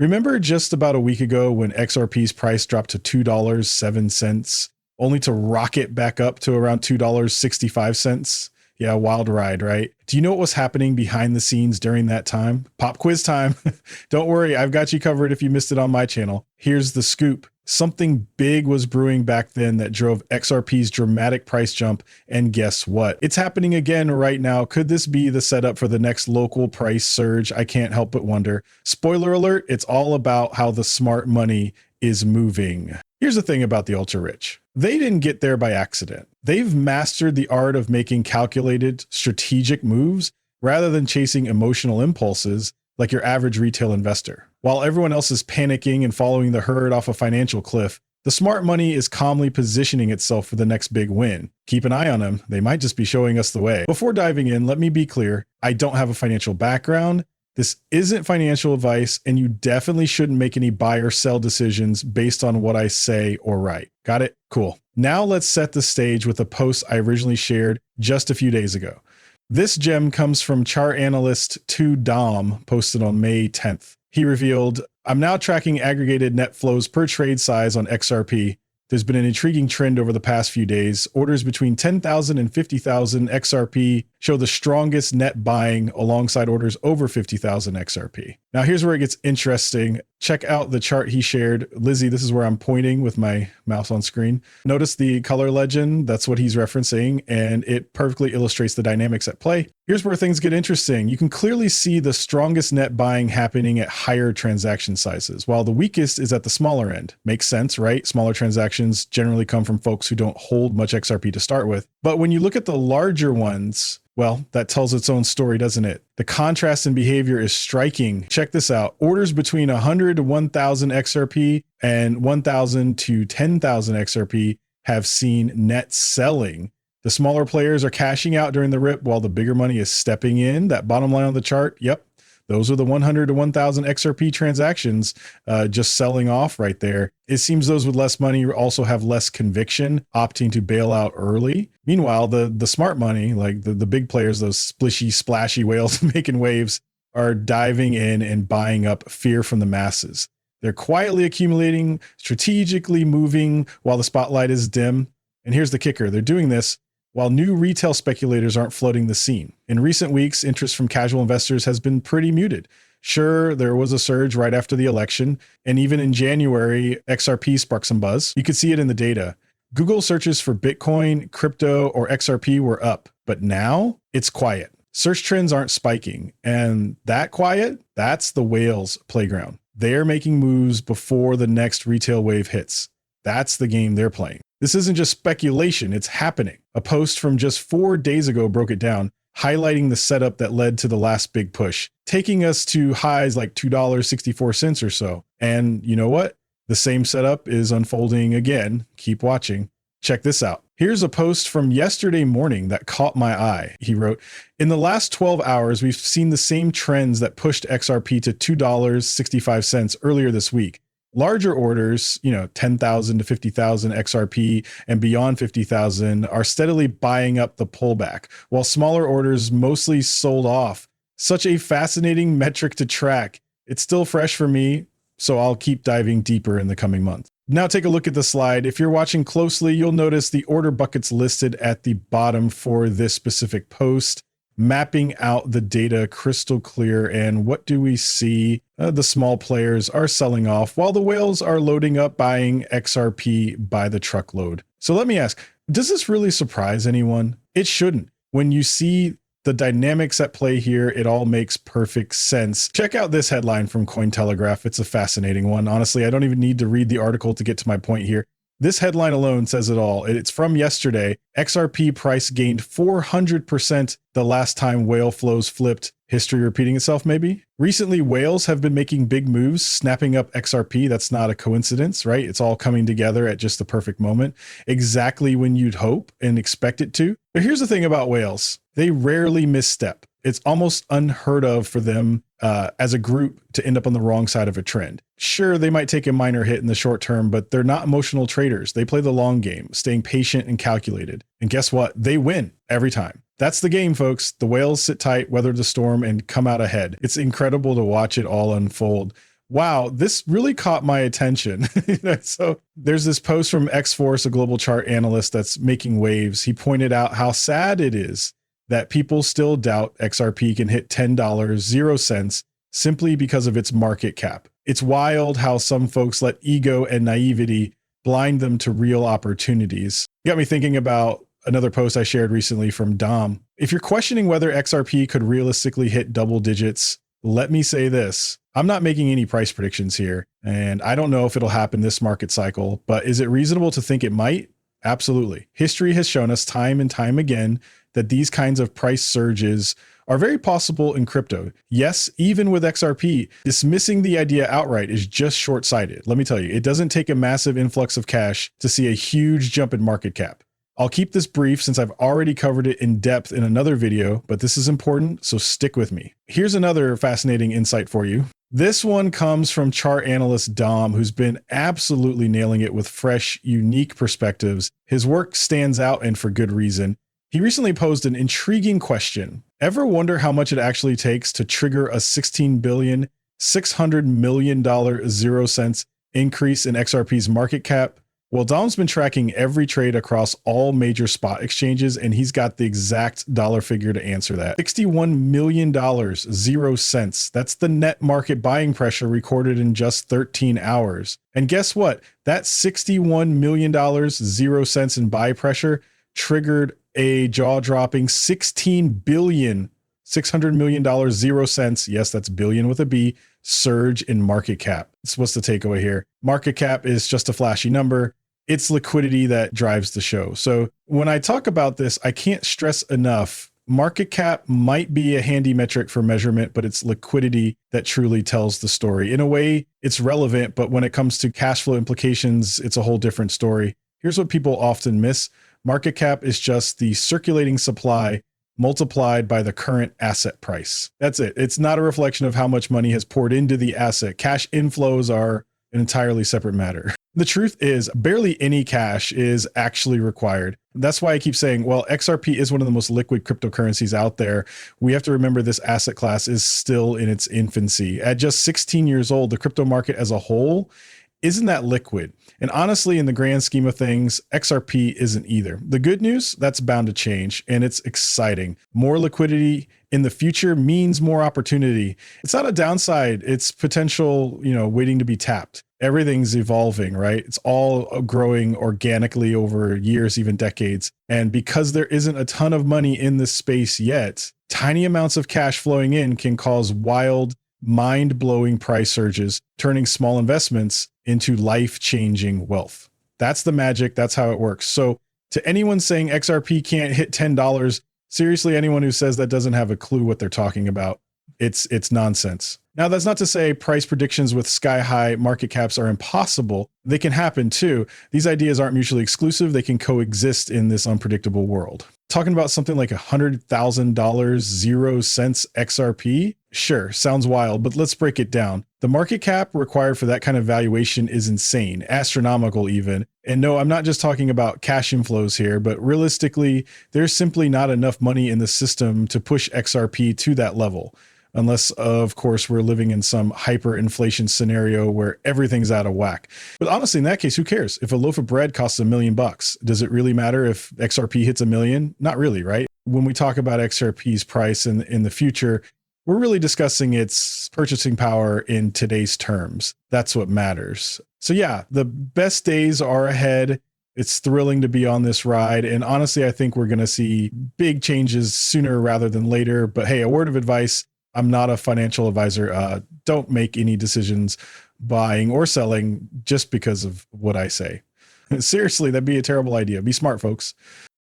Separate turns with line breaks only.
Remember just about a week ago when XRP's price dropped to $2.07, only to rocket back up to around $2.65? Yeah, wild ride, right? Do you know what was happening behind the scenes during that time? Pop quiz time. Don't worry, I've got you covered if you missed it on my channel. Here's the scoop. Something big was brewing back then that drove XRP's dramatic price jump. And guess what? It's happening again right now. Could this be the setup for the next local price surge? I can't help but wonder. Spoiler alert, it's all about how the smart money is moving. Here's the thing about the ultra rich. They didn't get there by accident. They've mastered the art of making calculated, strategic moves rather than chasing emotional impulses like your average retail investor. While everyone else is panicking and following the herd off a financial cliff, the smart money is calmly positioning itself for the next big win. Keep an eye on them. They might just be showing us the way. Before diving in, let me be clear. I don't have a financial background. This isn't financial advice, and you definitely shouldn't make any buy or sell decisions based on what I say or write. Got it? Cool. Now let's set the stage with a post I originally shared just a few days ago. This gem comes from chart analyst 2Dom, posted on May 10th. He revealed, I'm now tracking aggregated net flows per trade size on XRP. There's been an intriguing trend over the past few days. Orders between 10,000 and 50,000 XRP show the strongest net buying alongside orders over 50,000 XRP. Now here's where it gets interesting. Check out the chart he shared. Lizzie, this is where I'm pointing with my mouse on screen. Notice the color legend. That's what he's referencing, and it perfectly illustrates the dynamics at play. Here's where things get interesting. You can clearly see the strongest net buying happening at higher transaction sizes, while the weakest is at the smaller end. Makes sense, right? Smaller transactions generally come from folks who don't hold much XRP to start with. But when you look at the larger ones, well, that tells its own story, doesn't it? The contrast in behavior is striking. Check this out. Orders between 100 to 1,000 XRP and 1,000 to 10,000 XRP have seen net selling. The smaller players are cashing out during the rip while the bigger money is stepping in. That bottom line on the chart, yep, those are the 100 to 1,000 XRP transactions just selling off right there. It seems those with less money also have less conviction, opting to bail out early. Meanwhile, the smart money, like the big players, those splishy, splashy whales making waves, are diving in and buying up fear from the masses. They're quietly accumulating, strategically moving while the spotlight is dim. And here's the kicker. They're doing this while new retail speculators aren't flooding the scene. In recent weeks, interest from casual investors has been pretty muted. Sure, there was a surge right after the election, and even in January, XRP sparked some buzz. You could see it in the data. Google searches for Bitcoin, crypto, or XRP were up, but now it's quiet. Search trends aren't spiking, and that quiet, that's the whales' playground. They're making moves before the next retail wave hits. That's the game they're playing. This isn't just speculation, it's happening. A post from just 4 days ago broke it down, highlighting the setup that led to the last big push, taking us to highs like $2.64 or so. And you know what? The same setup is unfolding again. Keep watching. Check this out. Here's a post from yesterday morning that caught my eye. He wrote, in the last 12 hours, we've seen the same trends that pushed XRP to $2.65 earlier this week. Larger orders, 10,000 to 50,000 XRP and beyond 50,000 are steadily buying up the pullback, while smaller orders mostly sold off. Such a fascinating metric to track. It's still fresh for me, so I'll keep diving deeper in the coming months. Now take a look at the slide. If you're watching closely, you'll notice the order buckets listed at the bottom for this specific post, mapping out the data crystal clear. And what do we see? The small players are selling off while the whales are loading up, buying XRP by the truckload. So let me ask, does this really surprise anyone? It shouldn't. When you see the dynamics at play here, it all makes perfect sense. Check out this headline from Cointelegraph. It's a fascinating one. Honestly, I don't even need to read the article to get to my point here. This headline alone says it all. It's from yesterday. XRP price gained 400% the last time whale flows flipped. History repeating itself, maybe? Recently, whales have been making big moves, snapping up XRP. That's not a coincidence, right? It's all coming together at just the perfect moment, exactly when you'd hope and expect it to. But here's the thing about whales. They rarely misstep. It's almost unheard of for them as a group to end up on the wrong side of a trend. Sure, they might take a minor hit in the short term, but they're not emotional traders. They play the long game, staying patient and calculated. And guess what? They win every time. That's the game, folks. The whales sit tight, weather the storm, and come out ahead. It's incredible to watch it all unfold. Wow, this really caught my attention. So there's this post from X-Force, a global chart analyst that's making waves. He pointed out how sad it is that people still doubt XRP can hit $10.00 simply because of its market cap. It's wild how some folks let ego and naivety blind them to real opportunities. It got me thinking about another post I shared recently from Dom. If you're questioning whether XRP could realistically hit double digits, let me say this. I'm not making any price predictions here, and I don't know if it'll happen this market cycle, but is it reasonable to think it might? Absolutely. History has shown us time and time again that these kinds of price surges are very possible in crypto. Yes, even with XRP, dismissing the idea outright is just short-sighted. Let me tell you, it doesn't take a massive influx of cash to see a huge jump in market cap. I'll keep this brief since I've already covered it in depth in another video, but this is important, so stick with me. Here's another fascinating insight for you. This one comes from chart analyst Dom, who's been absolutely nailing it with fresh, unique perspectives. His work stands out, and for good reason. He recently posed an intriguing question. Ever wonder how much it actually takes to trigger a $16.6 billion 0 cents increase in XRP's market cap? Well, Dom's been tracking every trade across all major spot exchanges, and he's got the exact dollar figure to answer that. $61 million, 0 cents. That's the net market buying pressure recorded in just 13 hours. And guess what? That $61 million, 0 cents in buy pressure triggered a jaw-dropping $16 billion, $600 million, 0 cents. Yes, that's billion with a B, surge in market cap. That's what's the takeaway here. Market cap is just a flashy number. It's liquidity that drives the show. So when I talk about this, I can't stress enough, market cap might be a handy metric for measurement, but it's liquidity that truly tells the story. In a way, it's relevant, but when it comes to cash flow implications, it's a whole different story. Here's what people often miss. Market cap is just the circulating supply multiplied by the current asset price. That's it. It's not a reflection of how much money has poured into the asset. Cash inflows are an entirely separate matter. The truth is, barely any cash is actually required. That's why I keep saying, well, XRP is one of the most liquid cryptocurrencies out there. We have to remember this asset class is still in its infancy. At just 16 years old, the crypto market as a whole isn't that liquid. And honestly, in the grand scheme of things, XRP isn't either. The good news, that's bound to change, and it's exciting. More liquidity in the future means more opportunity. It's not a downside. It's potential, waiting to be tapped. Everything's evolving, right? It's all growing organically over years, even decades. And because there isn't a ton of money in this space yet, tiny amounts of cash flowing in can cause wild, mind-blowing price surges, turning small investments into life-changing wealth. That's the magic. That's how it works. So to anyone saying XRP can't hit $10, seriously, anyone who says that doesn't have a clue what they're talking about. It's nonsense. Now, that's not to say price predictions with sky-high market caps are impossible. They can happen too. These ideas aren't mutually exclusive. They can coexist in this unpredictable world. Talking about something like $100,000, 0 cents XRP? Sure, sounds wild, but let's break it down. The market cap required for that kind of valuation is insane, astronomical even. And no, I'm not just talking about cash inflows here, but realistically, there's simply not enough money in the system to push XRP to that level. Unless, of course, we're living in some hyperinflation scenario where everything's out of whack. But honestly, in that case, who cares? If a loaf of bread costs $1 million, does it really matter if XRP hits $1 million? Not really, right? When we talk about XRP's price in the future, we're really discussing its purchasing power in today's terms. That's what matters. So yeah, the best days are ahead. It's thrilling to be on this ride. And honestly, I think we're going to see big changes sooner rather than later. But hey, a word of advice. I'm not a financial advisor. Don't make any decisions buying or selling just because of what I say. Seriously, that'd be a terrible idea. Be smart, folks.